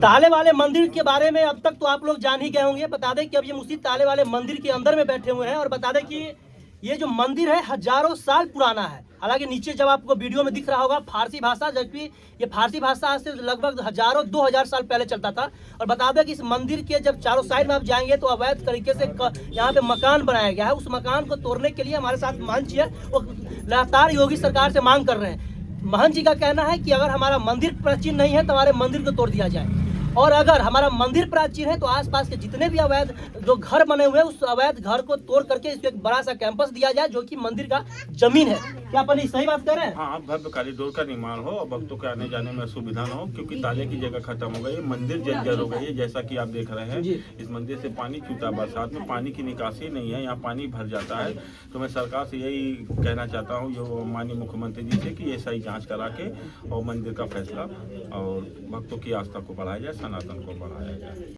ताले वाले मंदिर के बारे में अब तक तो आप लोग जान ही गए होंगे। बता दें कि अब ये मुसी ताले वाले मंदिर के अंदर में बैठे हुए हैं और बता दें कि ये जो मंदिर है हजारों साल पुराना है। हालांकि नीचे जब आपको वीडियो में दिख रहा होगा फारसी भाषा, जबकि ये फारसी भाषा आज से लगभग 2000 साल पहले चलता था। और बता दें कि इस मंदिर के जब चारों साइड में आप जाएंगे तो अवैध तरीके से यहाँ पे मकान बनाया गया है। उस मकान को तोड़ने के लिए हमारे साथ महंत जी है, वो लगातार योगी सरकार से मांग कर रहे हैं। महंत जी का कहना है कि अगर हमारा मंदिर प्राचीन नहीं है तो हमारे मंदिर को तोड़ दिया जाए, और अगर हमारा मंदिर प्राचीन है तो आसपास के जितने भी अवैध जो घर बने हुए हैं उस अवैध घर को तोड़ करके इसको एक बड़ा सा कैंपस दिया जाए जो कि मंदिर का जमीन है। क्या अपन सही बात कर रहे हैं? हाँ, भव्य कॉरिडोर का निर्माण हो और भक्तों के आने जाने में सुविधा न हो, क्योंकि ताले की जगह खत्म हो गई, मंदिर जर्जर हो गई है। जैसा कि आप देख रहे हैं इस मंदिर से पानी छूटा, बरसात में पानी की निकासी नहीं है, यहाँ पानी भर जाता है। तो मैं सरकार से यही कहना चाहता हूँ जो माननीय मुख्यमंत्री जी से कि ये सही जाँच करा के और मंदिर का फैसला और भक्तों की आस्था को बढ़ाया जाए, सनातन को बढ़ाया जाए।